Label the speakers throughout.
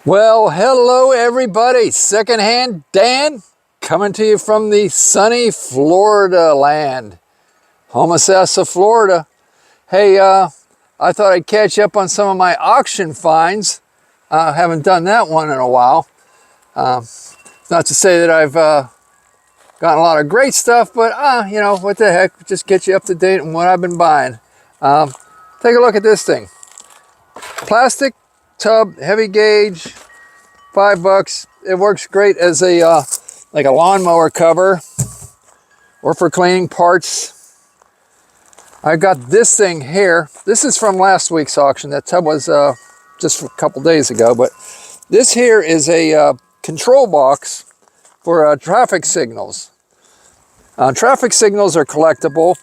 Speaker 1: Well, hello everybody. Secondhand Dan coming to you from the sunny Florida land. Homosassa, Florida. Hey, I thought I'd catch up on some of my auction finds. I haven't done that one in a while. Not to say that I've gotten a lot of great stuff, but you know, what the heck, just get you up to date on what I've been buying. Take a look at this thing. Plastic tub, heavy gauge, $5. It works great as a like a lawnmower cover or for cleaning parts. I got this thing here. This is from last week's auction. That tub was just a couple days ago, but this here is a control box for traffic signals. Traffic signals are collectible.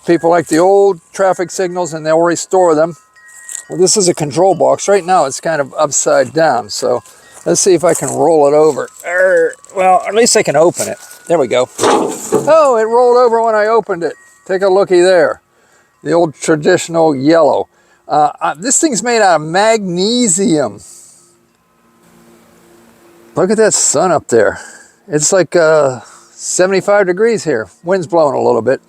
Speaker 1: People like the old traffic signals and they'll restore them. Well, this is a control box. Right now it's kind of upside down, so let's see if I can roll it over. Well, at least I can open it. There we go. Oh, it rolled over when I opened it. Take a looky there. The old traditional yellow. This thing's made out of magnesium. Look at that sun up there. It's like 75 degrees here. Wind's blowing a little bit.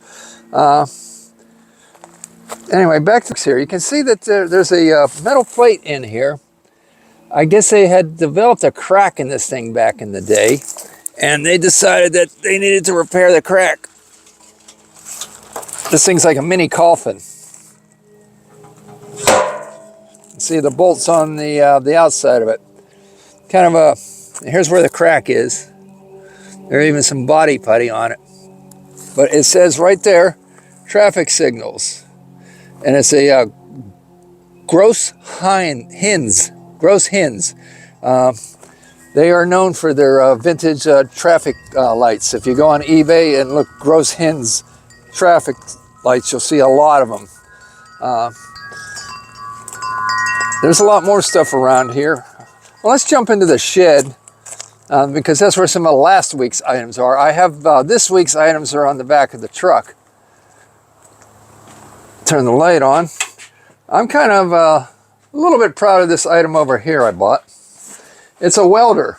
Speaker 1: Anyway, back to here. You can see that there's a metal plate in here. I guess they had developed a crack in this thing back in the day, and they decided that they needed to repair the crack. This thing's like a mini coffin. See the bolts on the outside of it. Kind of here's where the crack is. There's even some body putty on it. But it says right there, traffic signals. And it's a Gross Hins. Gross Hins. They are known for their vintage traffic lights. If you go on eBay and look Gross Hins traffic lights, you'll see a lot of them. There's a lot more stuff around here. Well, let's jump into the shed because that's where some of last week's items are. I have this week's items are on the back of the truck. Turn the light on. I'm kind of a little bit proud of this item over here I bought. It's a welder.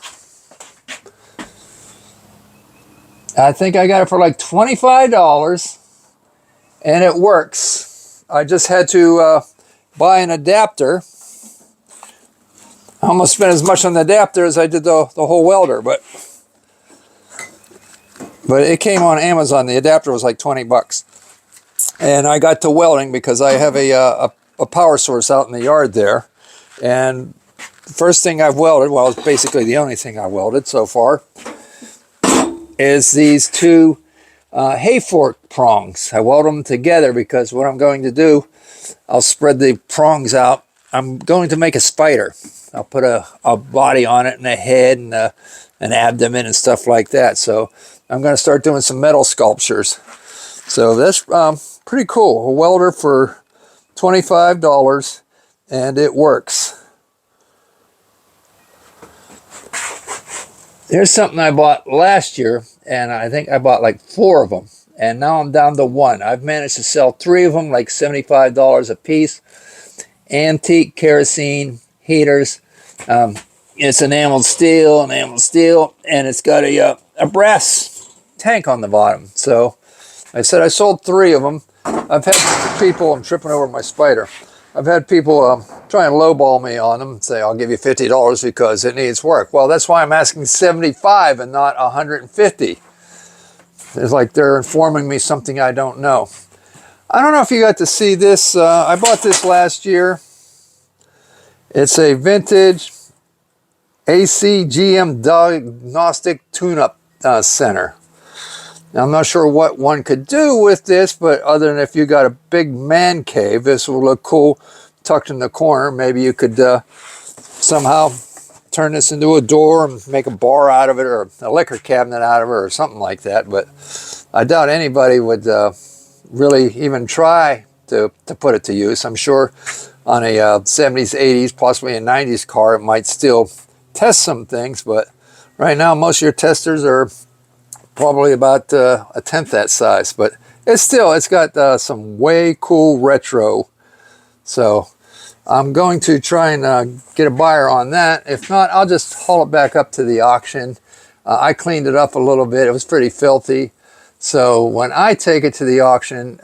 Speaker 1: I think I got it for like $25 and it works. I just had to buy an adapter. I almost spent as much on the adapter as I did the whole welder, but it came on Amazon. The adapter was like 20 bucks. And I got to welding because I have a power source out in the yard there. And the first thing I've welded, well, it's basically the only thing I welded so far, is these two hay fork prongs. I weld them together because what I'm going to do, I'll spread the prongs out. I'm going to make a spider. I'll put a body on it and a head and an abdomen and stuff like that. So I'm going to start doing some metal sculptures. So that's pretty cool. A welder for $25 and it works. Here's something I bought last year and I think I bought like 4 of them and now I'm down to 1. I've managed to sell 3 of them, like $75 a piece. Antique kerosene heaters. It's enameled steel, and it's got a brass tank on the bottom. So I said I sold 3 of them. I've had people, I'm tripping over my spider. I've had people try and lowball me on them, say I'll give you $50 because it needs work. Well, that's why I'm asking $75 and not $150. It's like they're informing me something I don't know. I don't know if you got to see this. I bought this last year. It's a vintage ACGM diagnostic tune-up center. Now, I'm not sure what one could do with this, but other than if you got a big man cave, this will look cool tucked in the corner. Maybe you could somehow turn this into a door and make a bar out of it or a liquor cabinet out of it or something like that. But I doubt anybody would really even try to put it to use. I'm sure on a 70s, 80s, possibly a 90s car, it might still test some things, but right now most of your testers are probably about a tenth that size, but it's got some way cool retro. So I'm going to try and get a buyer on that. If not, I'll just haul it back up to the auction. I cleaned it up a little bit. It was pretty filthy. So when I take it to the auction,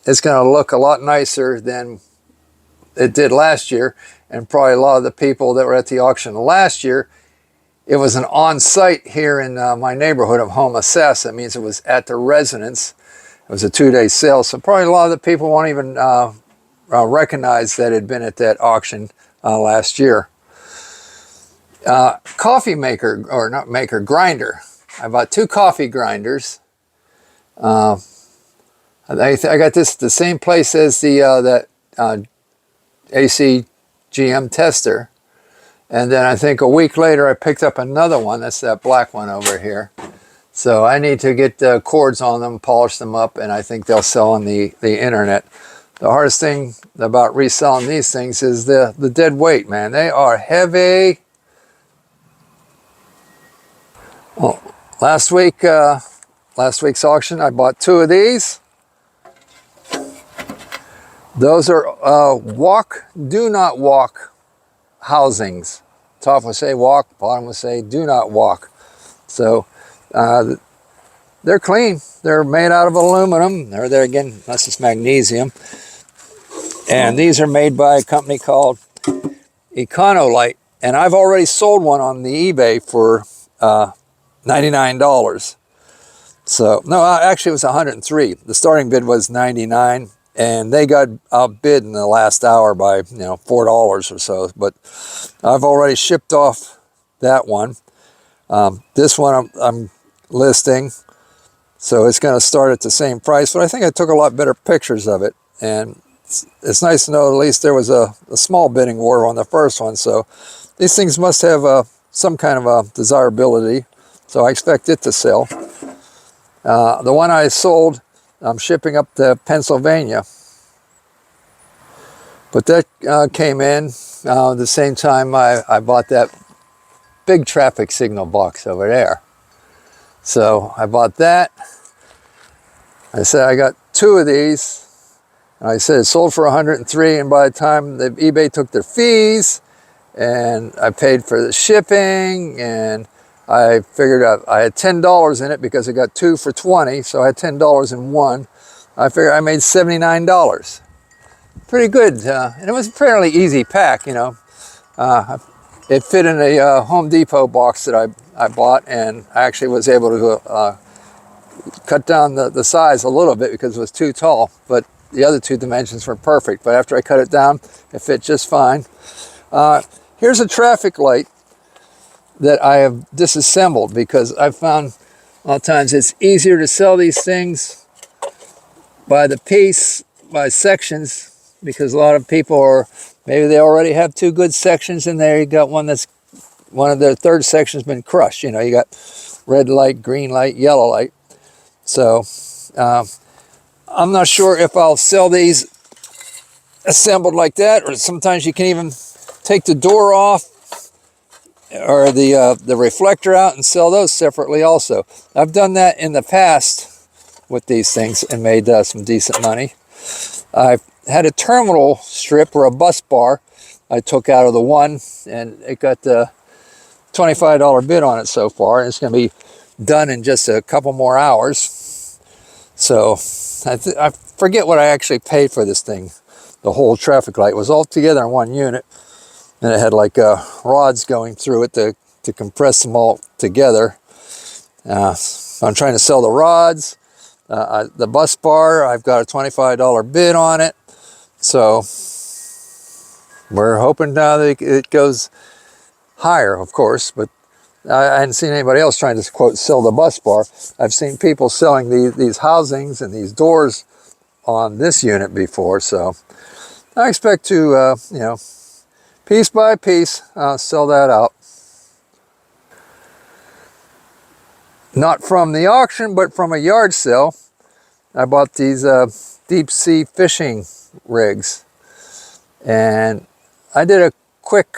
Speaker 1: it's going to look a lot nicer than it did last year. And probably a lot of the people that were at the auction last year, it was an on-site here in my neighborhood of Homosassa. That means it was at the residence. It was a 2-day sale. So probably a lot of the people won't even recognize that it had been at that auction last year. Coffee maker, or not maker, grinder. I bought 2 coffee grinders. I got this at the same place as the AC GM tester. And then I think a week later I picked up another one. That's that black one over here. So I need to get the cords on them, polish them up, and I think they'll sell on the internet. The hardest thing about reselling these things is the dead weight, man. They are heavy. Well, last week's auction, I bought 2 of these. Those are walk, do not walk housings. Top will say walk, bottom will say do not walk. So they're clean. They're made out of aluminum. They're there again, that's just magnesium. And these are made by a company called Econolite. And I've already sold one on the eBay for $99. So, no, actually it was 103. The starting bid was 99, and they got outbid in the last hour by, $4 or so. But I've already shipped off that one. This one I'm listing, so it's going to start at the same price. But I think I took a lot better pictures of it, and it's nice to know at least there was a small bidding war on the first one. So these things must have some kind of a desirability. So I expect it to sell. The one I sold, I'm shipping up to Pennsylvania. But that came in the same time I bought that big traffic signal box over there. So I bought that. I said I got 2 of these. And I said it sold for 103, and by the time the eBay took their fees, and I paid for the shipping, and I figured I had $10 in it because I got 2 for 20, so I had $10 in one. I figured I made $79. Pretty good, and it was a fairly easy pack, It fit in a Home Depot box that I bought, and I actually was able to cut down the size a little bit because it was too tall, but the other 2 dimensions were perfect. But after I cut it down, it fit just fine. Here's a traffic light that I have disassembled because I've found a lot of times it's easier to sell these things by the piece, by sections, because a lot of people maybe they already have 2 good sections in there. You got one of their third sections been crushed. You got red light, green light, yellow light. So I'm not sure if I'll sell these assembled like that, or sometimes you can even take the door off or the reflector out and sell those separately also. I've done that in the past with these things and made some decent money. I had a terminal strip or a bus bar I took out of the one, and it got the $25 bid on it so far, and it's going to be done in just a couple more hours. So I forget what I actually paid for this thing. The whole traffic light was all together in one unit, and it had like rods going through it to compress them all together. I'm trying to sell the rods. The bus bar, I've got a $25 bid on it. So we're hoping now that it goes higher, of course, but I hadn't seen anybody else trying to, quote, sell the bus bar. I've seen people selling these housings and these doors on this unit before, so I expect to, piece by piece, sell that out. Not from the auction, but from a yard sale. I bought these deep sea fishing rigs, and I did a quick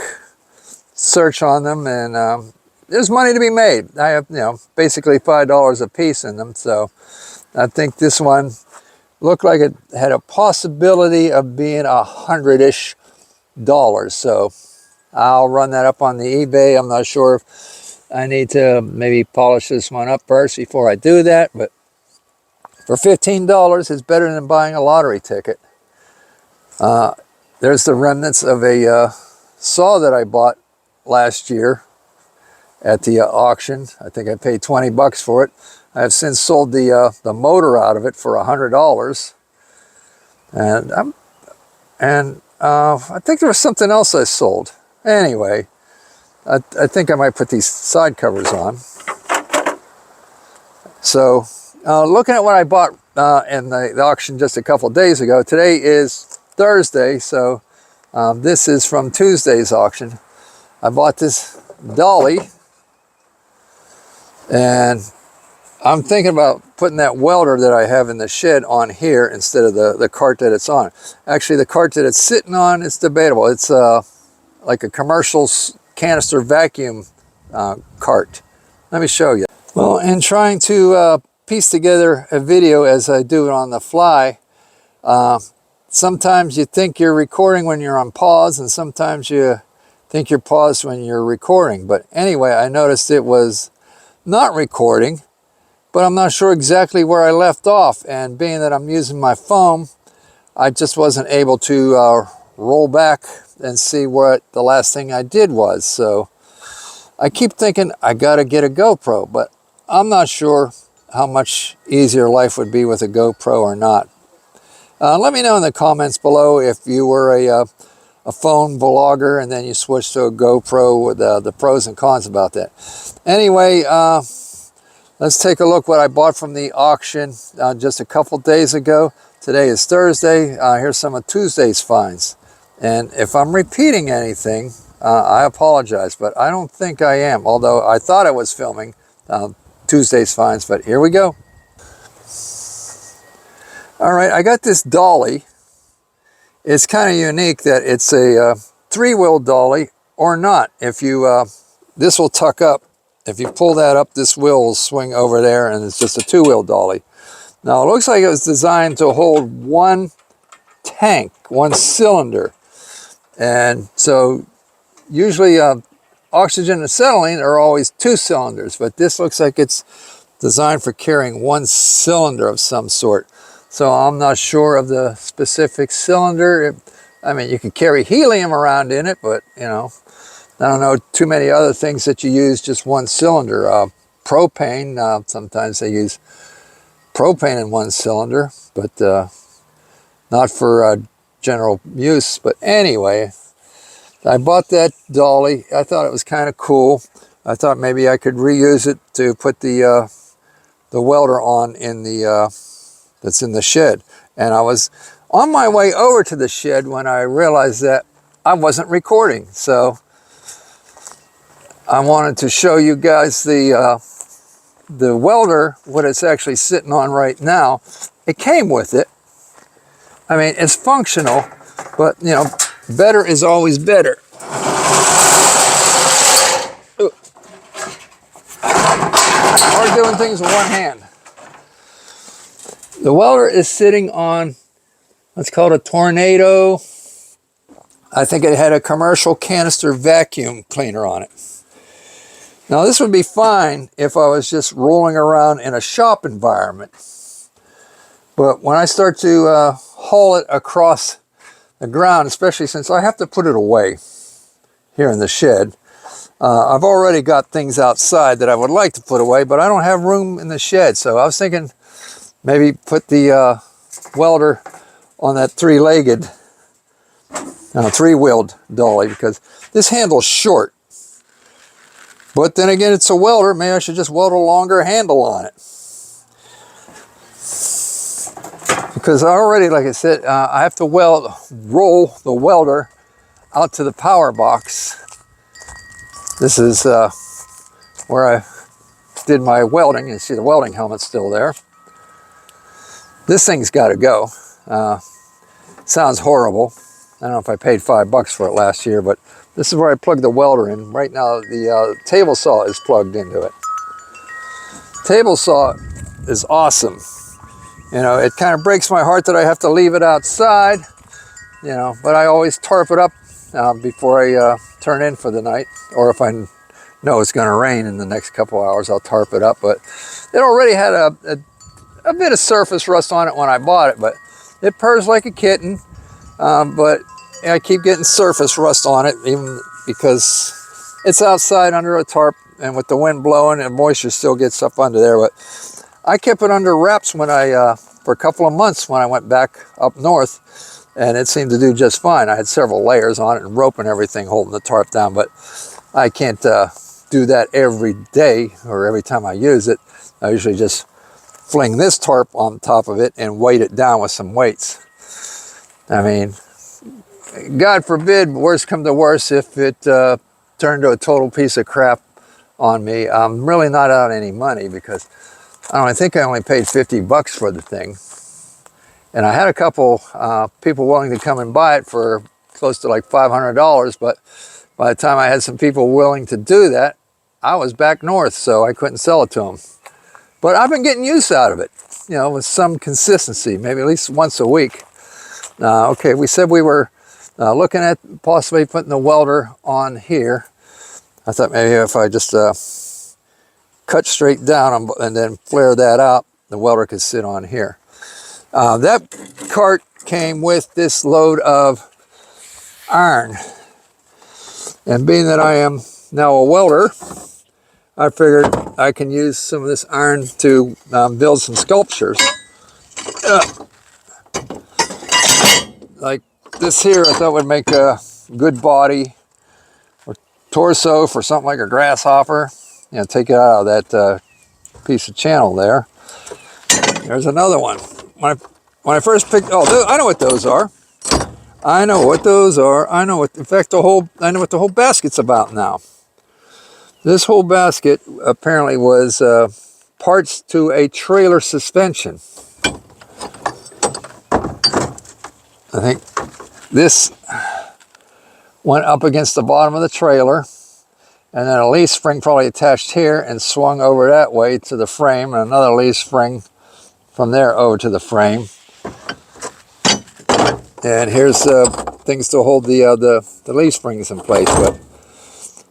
Speaker 1: search on them, and there's money to be made. I have, basically $5 a piece in them, so I think this one looked like it had a possibility of being 100-ish So I'll run that up on the eBay. I'm not sure if I need to maybe polish this one up first before I do that, but for $15, it's better than buying a lottery ticket. There's the remnants of a saw that I bought last year at the auction. I think I paid 20 bucks for it. I have since sold the motor out of it for $100. And I think there was something else I sold. Anyway, I think I might put these side covers on. So looking at what I bought in the auction just a couple days ago, today is Thursday, so this is from Tuesday's auction. I bought this dolly, and I'm thinking about putting that welder that I have in the shed on here instead of the cart that it's on. Actually, the cart that it's sitting on, it's debatable. It's like a commercial canister vacuum cart. Let me show you. Well, in trying to piece together a video as I do it on the fly, sometimes you think you're recording when you're on pause, and sometimes you think you're paused when you're recording. But anyway, I noticed it was not recording, but I'm not sure exactly where I left off. And being that I'm using my phone, I just wasn't able to roll back and see what the last thing I did was. So I keep thinking I gotta get a GoPro, but I'm not sure how much easier life would be with a GoPro or not. Let me know in the comments below if you were a phone vlogger and then you switched to a GoPro, with the pros and cons about that. Anyway, let's take a look what I bought from the auction just a couple days ago. Today is Thursday. Here's some of Tuesday's finds. And if I'm repeating anything, I apologize, but I don't think I am, although I thought I was filming Tuesday's finds, but here we go. All right, I got this dolly. It's kind of unique that it's a three-wheel dolly or not. If you, this will tuck up. If you pull that up, this wheel will swing over there, and it's just a two-wheel dolly. Now, it looks like it was designed to hold one tank, one cylinder. And so usually oxygen and acetylene are always two cylinders, but this looks like it's designed for carrying one cylinder of some sort. So I'm not sure of the specific cylinder. I mean, you can carry helium around in it, but you know, I don't know too many other things that you use just one cylinder. Propane, sometimes they use propane in one cylinder, but not for general use. But anyway, I bought that dolly. I thought it was kind of cool. I thought maybe I could reuse it to put the welder on in the that's in the shed. And I was on my way over to the shed when I realized that I wasn't recording. So I wanted to show you guys the welder, what it's actually sitting on right now. It came with it. I mean, it's functional, but you know, better is always better. Ooh. Or doing things with one hand. The welder is sitting on, let's call it a Tornado. I think it had a commercial canister vacuum cleaner on it. Now this would be fine if I was just rolling around in a shop environment. But when I start to haul it across the ground, especially since I have to put it away here in the shed, I've already got things outside that I would like to put away, but I don't have room in the shed. So I was thinking maybe put the welder on that three-wheeled dolly, because this handle's short. But then again, it's a welder. Maybe I should just weld a longer handle on it. Because I already, like I said, I have to roll the welder out to the power box. This is where I did my welding. You see the welding helmet's still there. This thing's got to go. Sounds horrible. I don't know if I paid $5 for it last year, but this is where I plugged the welder in. Right now, the table saw is plugged into it. Table saw is awesome. You know, it kind of breaks my heart that I have to leave it outside, you know, but I always tarp it up before I turn in for the night, or if I know it's going to rain in the next couple hours, I'll tarp it up. But it already had a bit of surface rust on it when I bought it, but it purrs like a kitten. But I keep getting surface rust on it, even because it's outside under a tarp, and with the wind blowing and moisture still gets up under there. But I kept it under wraps when for a couple of months when I went back up north, and it seemed to do just fine. I had several layers on it and rope and everything holding the tarp down, but I can't do that every day or every time I use it. I usually just fling this tarp on top of it and weight it down with some weights. I mean, God forbid, worst come to worst, if it turned to a total piece of crap on me, I'm really not out any money, because I think I only paid 50 bucks for the thing. And I had a couple people willing to come and buy it for close to like $500, but by the time I had some people willing to do that, I was back north, so I couldn't sell it to them. But I've been getting use out of it, you know, with some consistency, maybe at least once a week. Okay, we said we were looking at possibly putting the welder on here. I thought maybe if I just cut straight down and then flare that out, the welder could sit on here. That cart came with this load of iron. And being that I am now a welder, I figured I can use some of this iron to build some sculptures. Like this here, I thought would make a good body or torso for something like a grasshopper. You know, take it out of that piece of channel there. There's another one. When I first picked, I know what those are. I know what those are. I know what, in fact, I know what the whole basket's about now. This whole basket apparently was parts to a trailer suspension. I think this went up against the bottom of the trailer, and then a leaf spring probably attached here and swung over that way to the frame, and another leaf spring from there over to the frame. And here's things to hold the leaf springs in place. But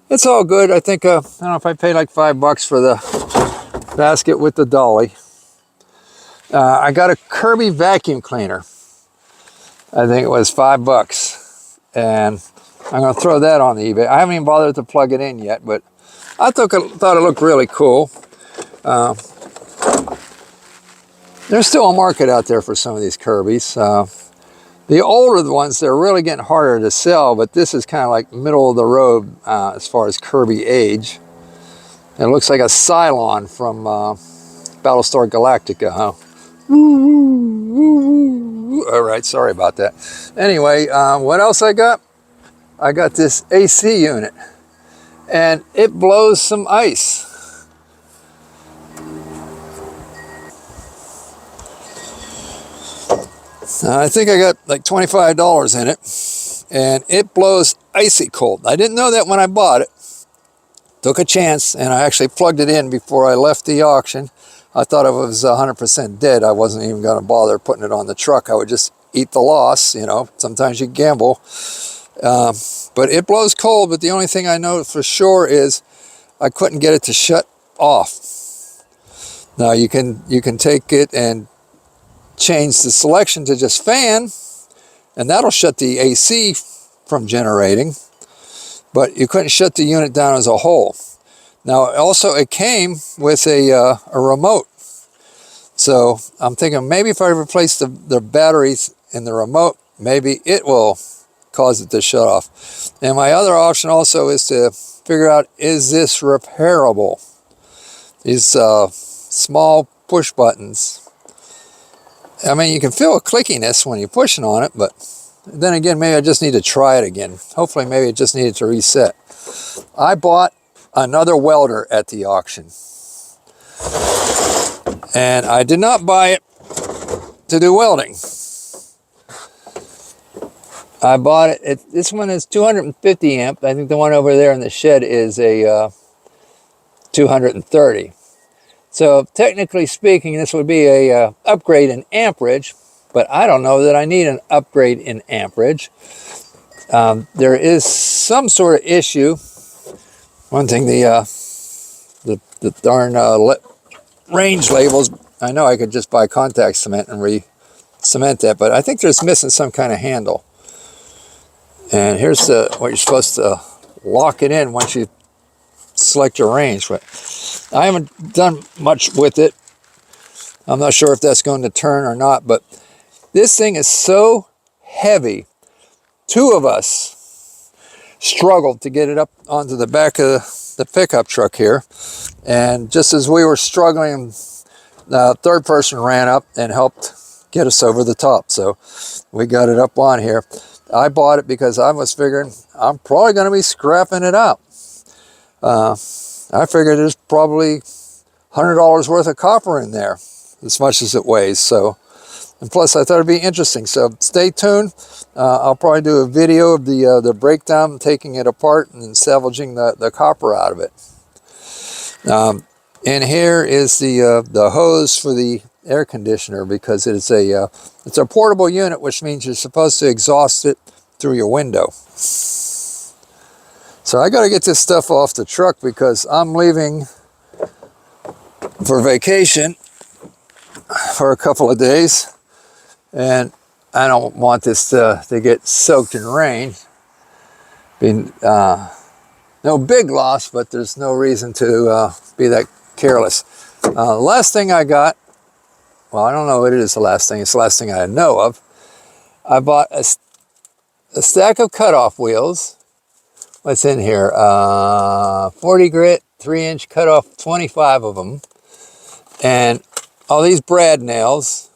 Speaker 1: it's all good. I think, I don't know if I paid like $5 for the basket with the dolly. I got a Kirby vacuum cleaner. I think it was $5. And I'm going to throw that on the eBay. I haven't even bothered to plug it in yet, but I thought it looked really cool. There's still a market out there for some of these Kirbys. The older ones, they're really getting harder to sell, but this is kind of like middle of the road as far as Kirby age. It looks like a Cylon from Battlestar Galactica, huh? All right, sorry about that. Anyway, what else I got? I got this AC unit, and it blows some ice. I think I got like $25 in it, and it blows icy cold. I didn't know that when I bought it. Took a chance, and I actually plugged it in before I left the auction. I thought if it was 100% dead, I wasn't even going to bother putting it on the truck. I would just eat the loss, you know. Sometimes you gamble. But it blows cold, but the only thing I know for sure is I couldn't get it to shut off. Now you can take it and change the selection to just fan, and that'll shut the AC from generating, but you couldn't shut the unit down as a whole. Now also it came with a remote, so I'm thinking maybe if I replace the batteries in the remote, maybe it will cause it to shut off. And my other option also is to figure out, is this repairable? These small push buttons, I mean, you can feel a clickiness when you're pushing on it, but then again, maybe I just need to try it again. Hopefully, maybe it just needed to reset. I bought another welder at the auction, and I did not buy it to do welding. I bought it, this one is 250 amp. I think the one over there in the shed is a 230. So technically speaking, this would be a upgrade in amperage, but I don't know that I need an upgrade in amperage. There is some sort of issue. One thing, the darn range labels, I know I could just buy contact cement and re-cement that, but I think there's missing some kind of handle. And here's what you're supposed to lock it in once you select your range. But I haven't done much with it. I'm not sure if that's going to turn or not, but this thing is so heavy. Two of us struggled to get it up onto the back of the pickup truck here. And just as we were struggling, the third person ran up and helped get us over the top. So we got it up on here. I bought it because I was figuring I'm probably going to be scrapping it out. I figured there's probably $100 worth of copper in there, as much as it weighs. So, and plus I thought it'd be interesting. So stay tuned. I'll probably do a video of the breakdown, taking it apart and salvaging the copper out of it. And here is the hose for the air conditioner, because it's a portable unit, which means you're supposed to exhaust it through your window. So I got to get this stuff off the truck because I'm leaving for vacation for a couple of days, and I don't want this to get soaked in rain. Being no big loss, but there's no reason to be that careless. The last thing I got, well, I don't know what it is the last thing. It's the last thing I know of. I bought a stack of cutoff wheels. What's in here? 40 grit, 3-inch cutoff, 25 of them. And all these brad nails.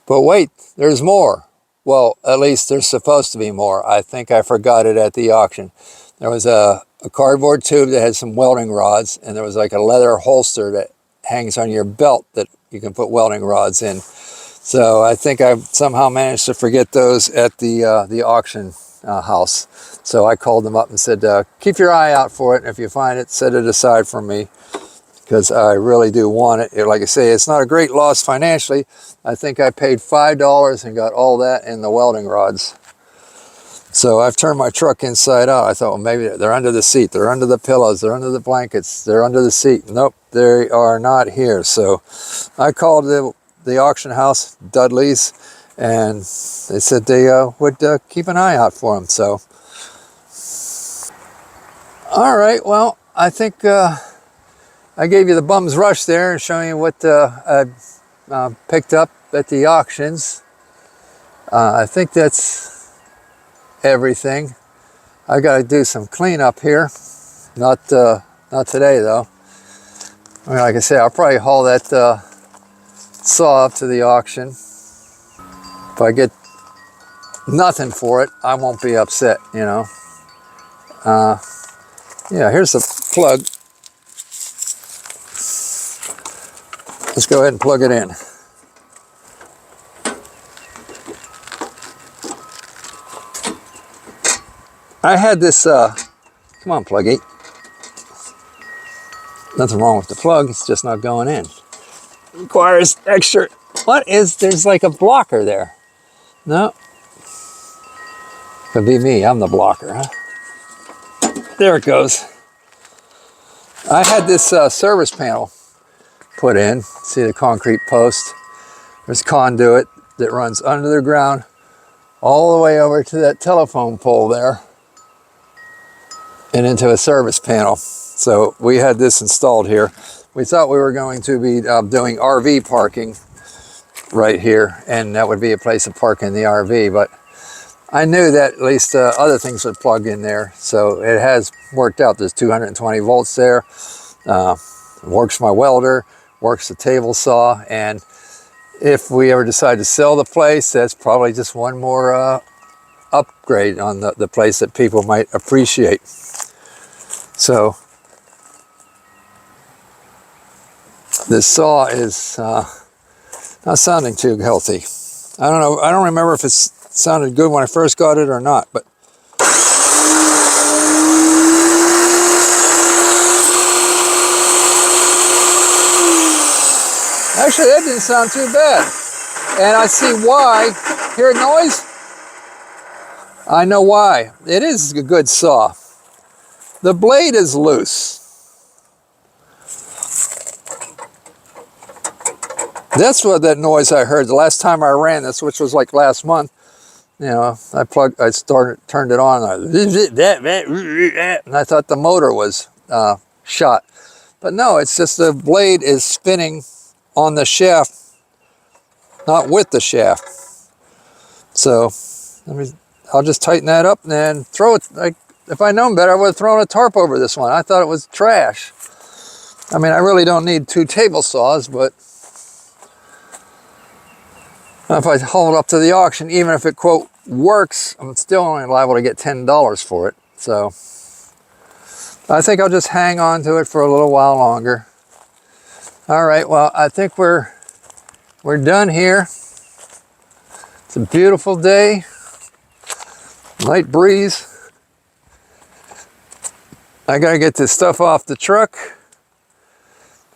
Speaker 1: But wait, there's more. Well, at least there's supposed to be more. I think I forgot it at the auction. There was a cardboard tube that had some welding rods, and there was like a leather holster that hangs on your belt that you can put welding rods in. So I think I somehow managed to forget those at the auction house. So I called them up and said, keep your eye out for it. And if you find it, set it aside for me, because I really do want it. Like I say, it's not a great loss financially. I think I paid $5 and got all that in the welding rods. So I've turned my truck inside out. I thought, well, maybe they're under the seat, they're under the pillows, they're under the blankets, they're under the seat. Nope, they are not here. So I called the auction house, Dudley's, and they said they would keep an eye out for them. So, all right, well, I think I gave you the bum's rush there and showing you what I picked up at the auctions. I think that's everything. I got to do some cleanup here. Not today though. I mean, like I say, I'll probably haul that saw up to the auction. If I get nothing for it, I won't be upset, you know. Yeah, here's the plug. Let's go ahead and plug it in. I had this, come on, pluggy. Nothing wrong with the plug, it's just not going in. Requires extra, there's like a blocker there. No. Could be me, I'm the blocker, huh? There it goes. I had this service panel put in. See the concrete post? There's conduit that runs under the ground all the way over to that telephone pole there and into a service panel. So we had this installed here. We thought we were going to be doing RV parking right here, and that would be a place to park in the RV, but I knew that at least other things would plug in there, so it has worked out. There's 220 volts there. Works my welder, works the table saw, and if we ever decide to sell the place, that's probably just one more upgrade on the place that people might appreciate. So this saw is not sounding too healthy. I don't know. I don't remember if it sounded good when I first got it or not, but actually that didn't sound too bad. And I see why. Hear a noise? I know why. It is a good saw. The blade is loose. That's what that noise I heard the last time I ran this, which was like last month. You know, I turned it on, and I thought the motor was shot. But no, it's just the blade is spinning on the shaft, not with the shaft. So I'll just tighten that up and then throw it. Like, if I'd known better, I would have thrown a tarp over this one. I thought it was trash. I mean, I really don't need 2 table saws, but if I hold up to the auction, even if it, quote, works, I'm still only liable to get $10 for it. So I think I'll just hang on to it for a little while longer. All right, well, I think we're done here. It's a beautiful day, light breeze. I gotta get this stuff off the truck.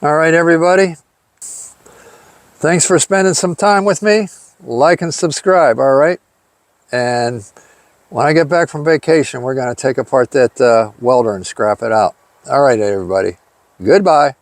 Speaker 1: All right, everybody. Thanks for spending some time with me. Like and subscribe, all right? And when I get back from vacation, we're gonna take apart that welder and scrap it out. All right, everybody. Goodbye.